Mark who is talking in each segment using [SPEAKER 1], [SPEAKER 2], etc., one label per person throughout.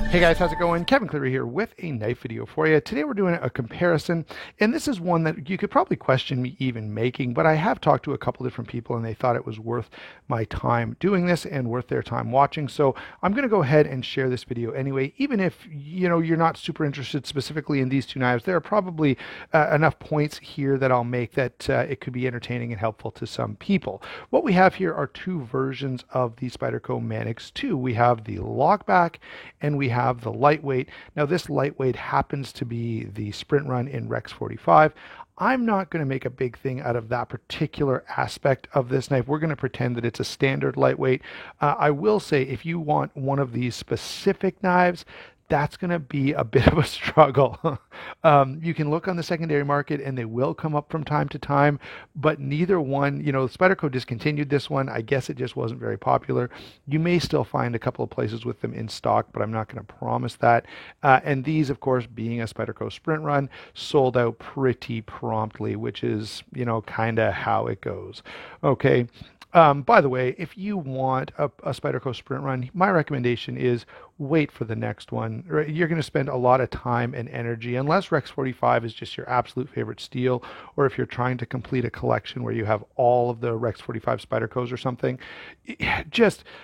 [SPEAKER 1] Hey guys, how's it going? Kevin Cleary here with a knife video for you. Today we're doing a comparison, and this is one that you could probably question me even making, but I have talked to a couple different people and they thought it was worth my time doing this and worth their time watching. So I'm going to go ahead and share this video anyway. Even if you're not super interested specifically in these two knives, there are probably enough points here that I'll make that it could be entertaining and helpful to some people. What we have here are two versions of the Spyderco Manix 2. We have the lockback and we have the lightweight. Now this lightweight happens to be the Sprint Run in Rex 45. I'm not going to make a big thing out of that particular aspect of this knife. We're going to pretend that it's a standard lightweight. I will say if you want one of these specific knives, that's going to be a bit of a struggle. You can look on the secondary market and they will come up from time to time, but neither one, Spyderco discontinued this one. I guess it just wasn't very popular. You may still find a couple of places with them in stock, but I'm not going to promise that. And these, of course, being a Spyderco Sprint Run, sold out pretty promptly, which is, kind of how it goes. Okay. By the way, if you want a Spyderco Sprint Run, my recommendation is wait for the next one. Right? You're going to spend a lot of time and energy, unless Rex 45 is just your absolute favorite steel, or if you're trying to complete a collection where you have all of the Rex 45 Spydercos or something.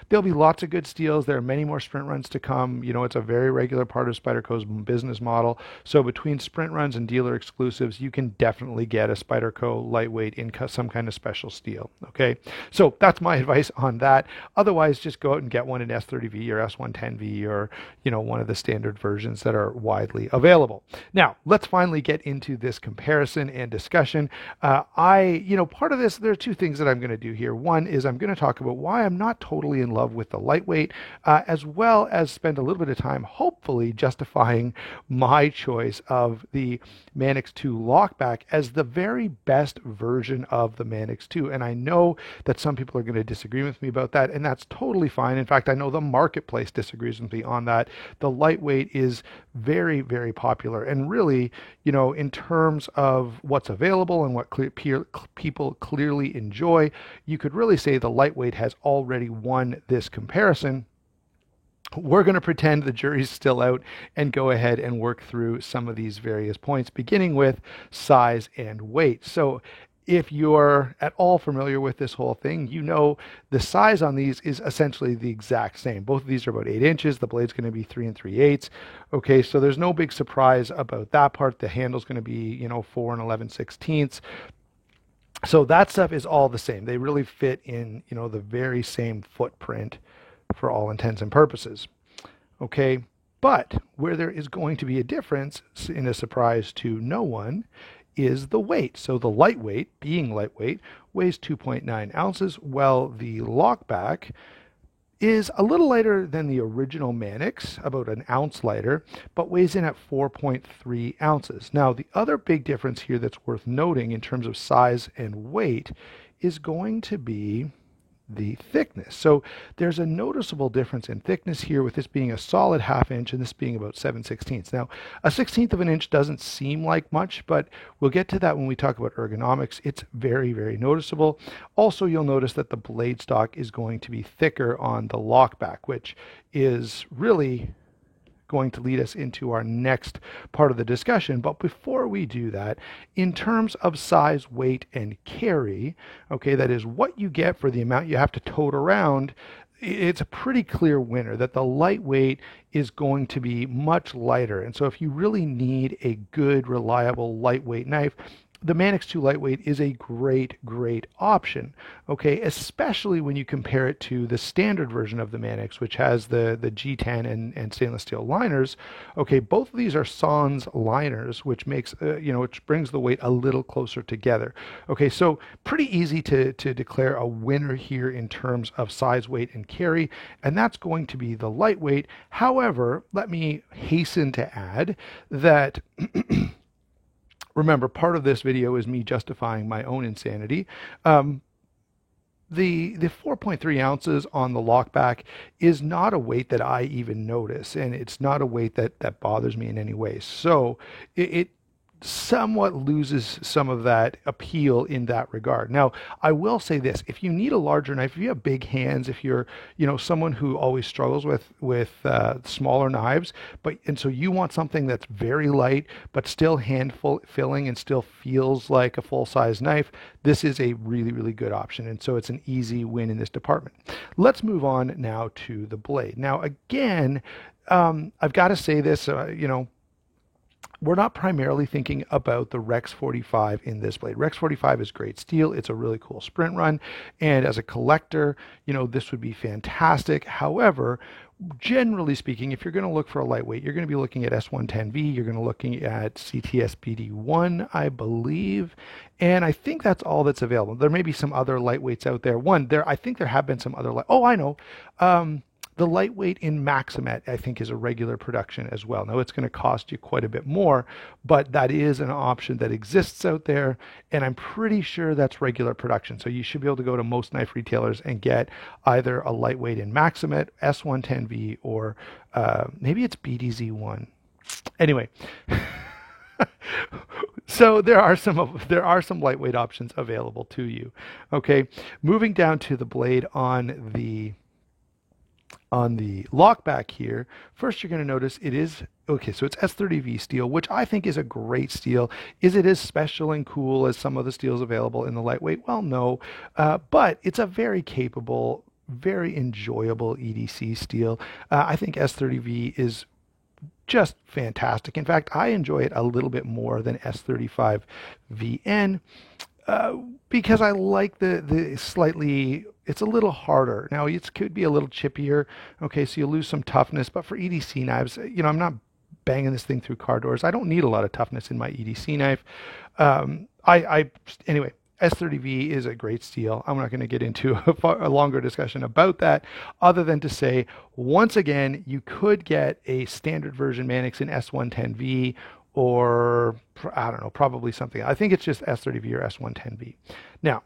[SPEAKER 1] There'll be lots of good steels. There are many more Sprint Runs to come. It's a very regular part of Spyderco's business model. So between Sprint Runs and dealer exclusives, you can definitely get a Spyderco lightweight in some kind of special steel. Okay. So that's my advice on that. Otherwise, just go out and get one in S30V or S110V or, one of the standard versions that are widely available. Now, let's finally get into this comparison and discussion. Part of this, there are two things that I'm going to do here. One is I'm going to talk about why I'm not totally in love with the lightweight, as well as spend a little bit of time, hopefully, justifying my choice of the Manix 2 lockback as the very best version of the Manix 2. And I know that some people are going to disagree with me about that, and that's totally fine. In fact, I know the marketplace disagrees with me on that. The lightweight is very, very popular, and really, in terms of what's available and what people clearly enjoy, you could really say the lightweight has already won this comparison. We're going to pretend the jury's still out and go ahead and work through some of these various points, beginning with size and weight. So if you're at all familiar with this whole thing, the size on these is essentially the exact same. Both of these are about 8 inches. The blade's going to be 3 3/8. Okay, so there's no big surprise about that part. The handle's going to be, 4 11/16. So that stuff is all the same. They really fit in, the very same footprint for all intents and purposes. Okay, but where there is going to be a difference, in a surprise to no one, is the weight. So the lightweight, being lightweight, weighs 2.9 ounces, while the lockback is a little lighter than the original Manix, about an ounce lighter, but weighs in at 4.3 ounces. Now, the other big difference here that's worth noting in terms of size and weight is going to be the thickness. So there's a noticeable difference in thickness here, with this being a solid 1/2 inch and this being about 7/16. Now, a 1/16 of an inch doesn't seem like much, but we'll get to that when we talk about ergonomics. It's very, very noticeable. Also, you'll notice that the blade stock is going to be thicker on the lockback, which is really going to lead us into our next part of the discussion. But before we do that, in terms of size, weight, and carry, okay, that is what you get for the amount you have to tote around, it's a pretty clear winner that the lightweight is going to be much lighter. And so if you really need a good, reliable, lightweight knife, the Manix 2 lightweight is a great, great option, okay, especially when you compare it to the standard version of the Manix, which has the G10 and stainless steel liners. Okay, both of these are Sans liners, which makes, which brings the weight a little closer together. Okay, so pretty easy to declare a winner here in terms of size, weight, and carry, and that's going to be the lightweight. However, let me hasten to add that remember, part of this video is me justifying my own insanity. The 4.3 ounces on the lockback is not a weight that I even notice, and it's not a weight that bothers me in any way. So it somewhat loses some of that appeal in that regard. Now, I will say this: if you need a larger knife, if you have big hands, if you're, someone who always struggles with smaller knives, and so you want something that's very light but still filling and still feels like a full size knife, this is a really, really good option. And so it's an easy win in this department. Let's move on now to the blade. Now, again, I've got to say this, we're not primarily thinking about the Rex 45 in this blade. Rex 45 is great steel. It's a really cool sprint run. And as a collector, this would be fantastic. However, generally speaking, if you're going to look for a lightweight, you're going to be looking at S110V. You're going to be looking at CTS BD1, I believe. And I think that's all that's available. There may be some other lightweights out there. I think there have been some other, I know. The lightweight in Maximet, I think, is a regular production as well. Now, it's going to cost you quite a bit more, but that is an option that exists out there, and I'm pretty sure that's regular production. So you should be able to go to most knife retailers and get either a lightweight in Maximet, S110V, or maybe it's BDZ1. Anyway. So there are some lightweight options available to you. Okay, moving down to the blade on the lock back here, first you're going to notice it is, okay, so it's S30V steel, which I think is a great steel. Is it as special and cool as some of the steels available in the lightweight? Well, no, but it's a very capable, very enjoyable EDC steel. I think S30V is just fantastic. In fact, I enjoy it a little bit more than S35VN. Because I like the slightly, it's a little harder. Now, it could be a little chippier. Okay, so you lose some toughness, but for EDC knives, I'm not banging this thing through car doors. I don't need a lot of toughness in my EDC knife. Anyway, S30V is a great steel. I'm not going to get into a longer discussion about that, other than to say, once again, you could get a standard version Manix in S110V, or I don't know, probably something. I think it's just S30V or S110V. Now,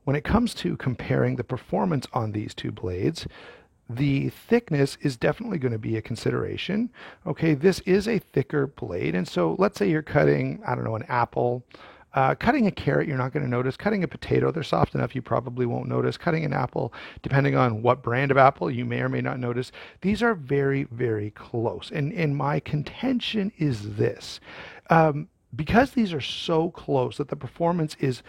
[SPEAKER 1] when it comes to comparing the performance on these two blades, the thickness is definitely going to be a consideration. Okay, this is a thicker blade, and so let's say you're cutting, I don't know, an apple. Cutting a carrot, you're not going to notice. Cutting a potato, they're soft enough, you probably won't notice. Cutting an apple, depending on what brand of apple, you may or may not notice. These are very, very close. And my contention is this. Because these are so close that the performance is,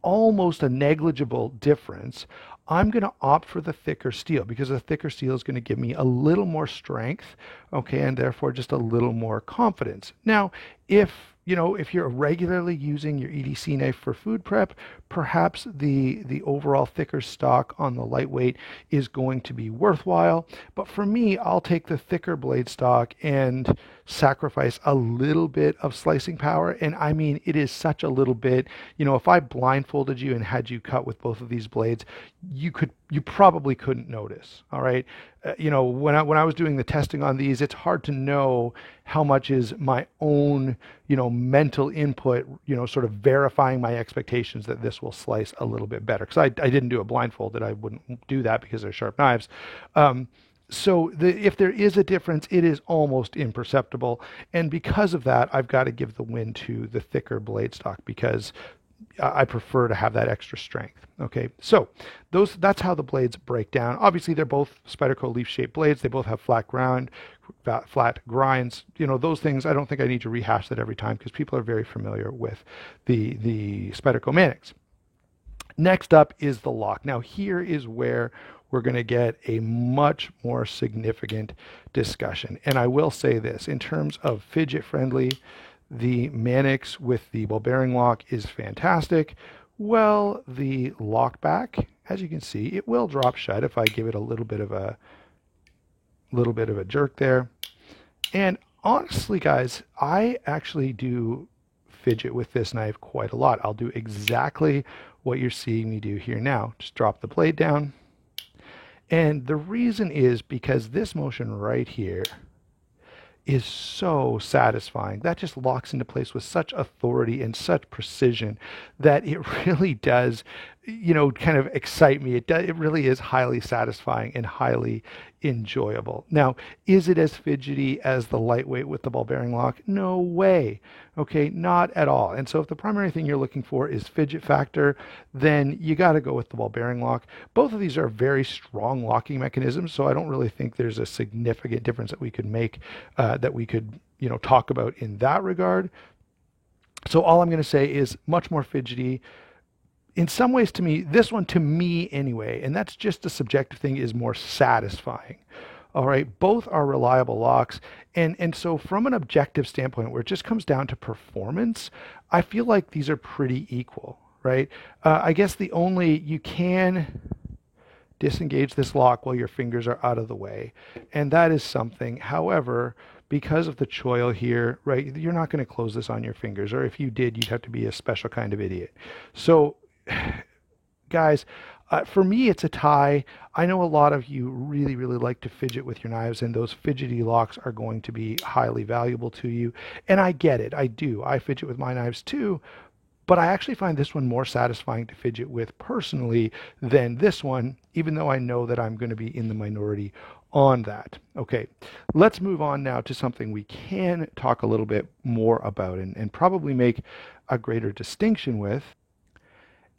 [SPEAKER 1] almost a negligible difference, I'm going to opt for the thicker steel, because the thicker steel is going to give me a little more strength, okay, and therefore just a little more confidence. Now, if you're regularly using your EDC knife for food prep, perhaps the overall thicker stock on the lightweight is going to be worthwhile. But for me, I'll take the thicker blade stock and sacrifice a little bit of slicing power. And I mean, it is such a little bit. If I blindfolded you and had you cut with both of these blades, you probably couldn't notice. All right. When I was doing the testing on these, it's hard to know how much is my own, mental input, sort of verifying my expectations that this will slice a little bit better. Because I didn't do it blindfolded. I wouldn't do that because they're sharp knives. So if there is a difference, it is almost imperceptible. And because of that, I've got to give the win to the thicker blade stock, because I prefer to have that extra strength. Okay, so that's how the blades break down. Obviously, they're both Spyderco leaf-shaped blades. They both have flat grinds. Those things, I don't think I need to rehash that every time, because people are very familiar with the Spyderco Manix. Next up is the lock. Now, here is where we're going to get a much more significant discussion. And I will say this, in terms of fidget friendly, the Manix with the ball bearing lock is fantastic. Well, the lock back, as you can see, it will drop shut if I give it a little bit of a jerk there. And honestly, guys, I actually do fidget with this knife quite a lot. I'll do exactly what you're seeing me do here now. Just drop the blade down. And the reason is because this motion right here is so satisfying. That just locks into place with such authority and such precision that it really does, kind of excite me. It really is highly satisfying and highly enjoyable. Now, is it as fidgety as the lightweight with the ball bearing lock? No way. Okay, not at all. And so if the primary thing you're looking for is fidget factor, then you got to go with the ball bearing lock. Both of these are very strong locking mechanisms, so I don't really think there's a significant difference that we could make, that we could, talk about in that regard. So all I'm going to say is much more fidgety. In some ways, to me, this one, to me anyway, and that's just a subjective thing, is more satisfying. All right, both are reliable locks. And so from an objective standpoint, where it just comes down to performance, I feel like these are pretty equal, right? I guess you can disengage this lock while your fingers are out of the way, and that is something. However, because of the choil here, right, you're not going to close this on your fingers, or if you did, you'd have to be a special kind of idiot. So, guys, for me, it's a tie. I know a lot of you really, really like to fidget with your knives, and those fidgety locks are going to be highly valuable to you. And I get it. I do. I fidget with my knives too. But I actually find this one more satisfying to fidget with personally than this one, even though I know that I'm going to be in the minority on that. Okay, let's move on now to something we can talk a little bit more about and probably make a greater distinction with.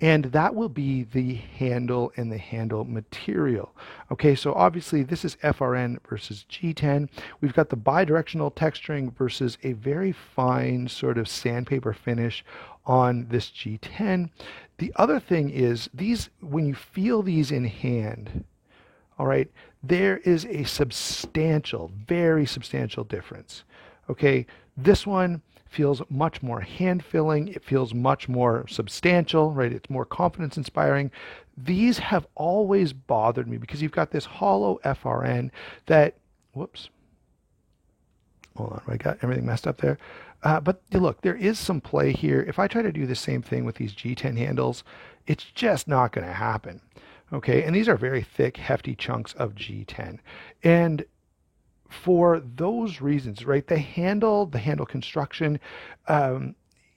[SPEAKER 1] And that will be the handle and the handle material. Okay, so obviously this is FRN versus G10. We've got the bidirectional texturing versus a very fine sort of sandpaper finish on this G10. The other thing is these, when you feel these in hand, all right, there is a substantial, very substantial difference. Okay, this one feels much more hand-filling. It feels much more substantial, right? It's more confidence-inspiring. These have always bothered me because you've got this hollow FRN that, whoops, hold on, I got everything messed up there. But look, there is some play here. If I try to do the same thing with these G10 handles, it's just not going to happen. Okay, and these are very thick, hefty chunks of G10. And for those reasons, right, the handle construction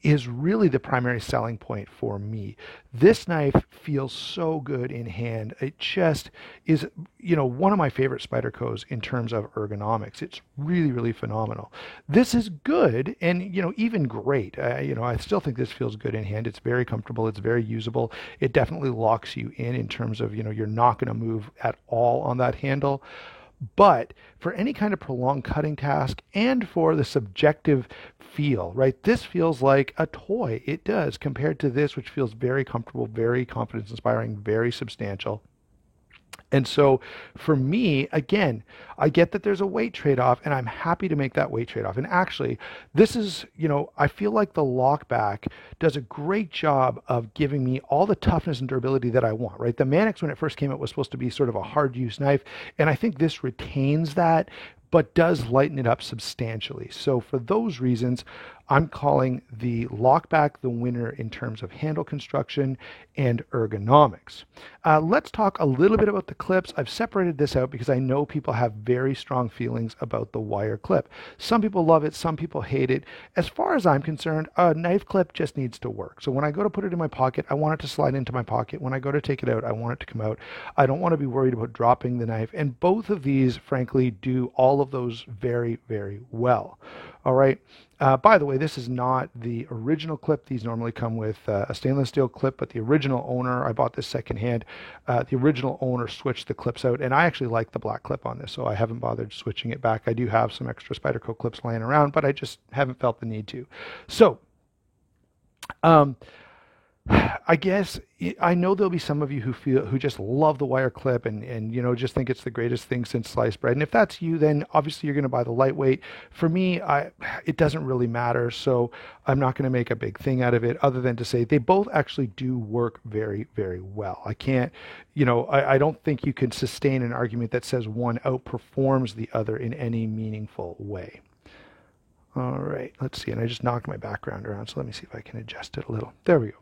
[SPEAKER 1] is really the primary selling point for me. This knife feels so good in hand. It just is, one of my favorite Spydercos in terms of ergonomics. It's really, really phenomenal. This is good and, even great. I still think this feels good in hand. It's very comfortable. It's very usable. It definitely locks you in terms of, you're not going to move at all on that handle. But for any kind of prolonged cutting task and for the subjective feel, right, this feels like a toy. It does, compared to this, which feels very comfortable, very confidence inspiring, very substantial. And so for me, again, I get that there's a weight trade-off, and I'm happy to make that weight trade-off. And actually, this is, I feel like the Lockback does a great job of giving me all the toughness and durability that I want, right? The Manix, when it first came out, was supposed to be sort of a hard-use knife, and I think this retains that, but does lighten it up substantially. So for those reasons, I'm calling the Lockback the winner in terms of handle construction and ergonomics. Let's talk a little bit about the clips. I've separated this out because I know people have very strong feelings about the wire clip. Some people love it, some people hate it. As far as I'm concerned, a knife clip just needs to work. So when I go to put it in my pocket, I want it to slide into my pocket. When I go to take it out, I want it to come out. I don't want to be worried about dropping the knife. And both of these, frankly, do all of those very, very well. All right. By the way, this is not the original clip. These normally come with a stainless steel clip, but the original owner, I bought this secondhand, the original owner switched the clips out, and I actually like the black clip on this, so I haven't bothered switching it back. I do have some extra Spyderco clips laying around, but I just haven't felt the need to. So, I guess I know there'll be some of you who just love the wire clip and just think it's the greatest thing since sliced bread. And if that's you, then obviously you're going to buy the lightweight. For me, it doesn't really matter, so I'm not going to make a big thing out of it other than to say they both actually do work very, very well. I can't, I don't think you can sustain an argument that says one outperforms the other in any meaningful way. All right, let's see. And I just knocked my background around, so let me see if I can adjust it a little. There we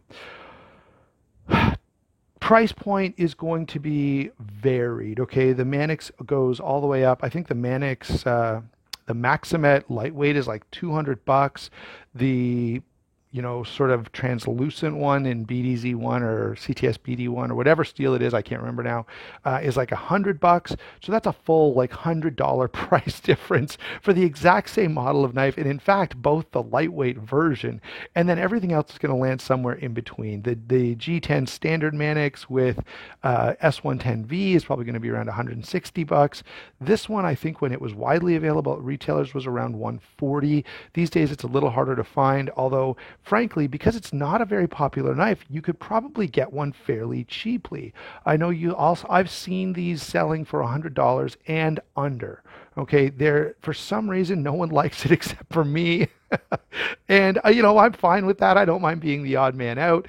[SPEAKER 1] go. Price point is going to be varied, okay? The Manix goes all the way up. I think the Manix, the Maximet lightweight is like $200. The sort of translucent one in BDZ1 or CTS BD1 or whatever steel it is, I can't remember now, is like $100. So that's a full like $100 price difference for the exact same model of knife. And in fact, both the lightweight version and then everything else is going to land somewhere in between. The G10 standard Manix with S110V is probably going to be around $160. This one, I think when it was widely available at retailers was around $140. These days it's a little harder to find, although frankly, because it's not a very popular knife, you could probably get one fairly cheaply. I know I've seen these selling for $100 and under. Okay, there for some reason no one likes it except for me. And I'm fine with that. I don't mind being the odd man out.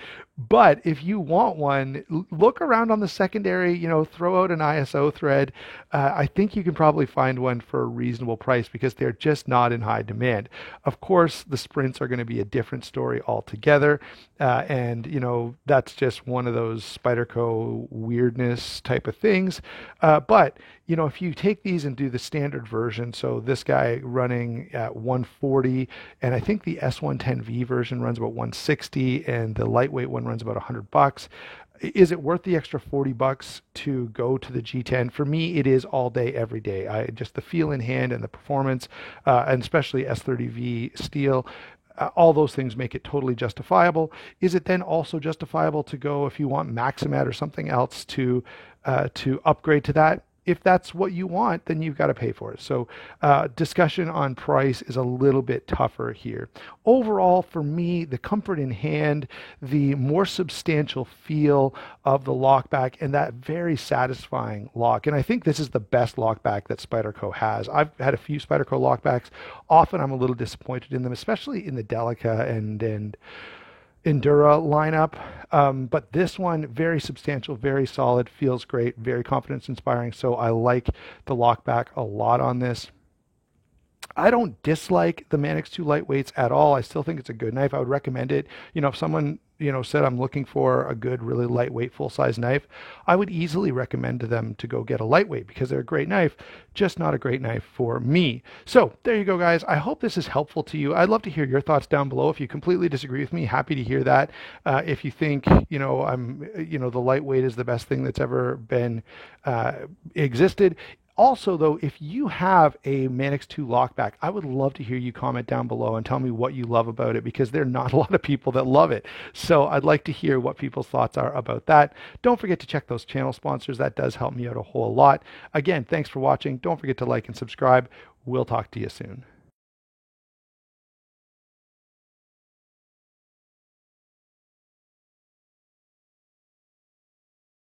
[SPEAKER 1] But if you want one, look around on the secondary, throw out an ISO thread. I think you can probably find one for a reasonable price because they're just not in high demand. Of course, the Sprints are going to be a different story altogether. And that's just one of those Spyderco weirdness type of things. But if you take these and do the standard version, so this guy running at 140, and I think the S110V version runs about 160, and the lightweight one runs about $100. Is it worth the extra $40 to go to the G10? For me, it is all day, every day. Just the feel in hand and the performance, and especially S30V steel. All those things make it totally justifiable. Is it then also justifiable to go if you want Maximat or something else to upgrade to that? If that's what you want, then you've got to pay for it. So discussion on price is a little bit tougher here. Overall, for me, the comfort in hand, the more substantial feel of the lockback, and that very satisfying lock. And I think this is the best lockback that Spyderco has. I've had a few Spyderco lockbacks. Often I'm a little disappointed in them, especially in the Delica and Endura lineup, but this one very substantial, very solid, feels great, very confidence inspiring. So I like the lockback a lot on this. I don't dislike the Manix 2 lightweights at all. I still think it's a good knife. I would recommend it. If someone said I'm looking for a good, really lightweight, full-size knife, I would easily recommend to them to go get a lightweight because they're a great knife, just not a great knife for me. So there you go, guys. I hope this is helpful to you. I'd love to hear your thoughts down below. If you completely disagree with me, happy to hear that. If you think, the lightweight is the best thing that's ever been existed. Also, though, if you have a Manix 2 lockback, I would love to hear you comment down below and tell me what you love about it because there are not a lot of people that love it. So I'd like to hear what people's thoughts are about that. Don't forget to check those channel sponsors. That does help me out a whole lot. Again, thanks for watching. Don't forget to like and subscribe. We'll talk to you soon.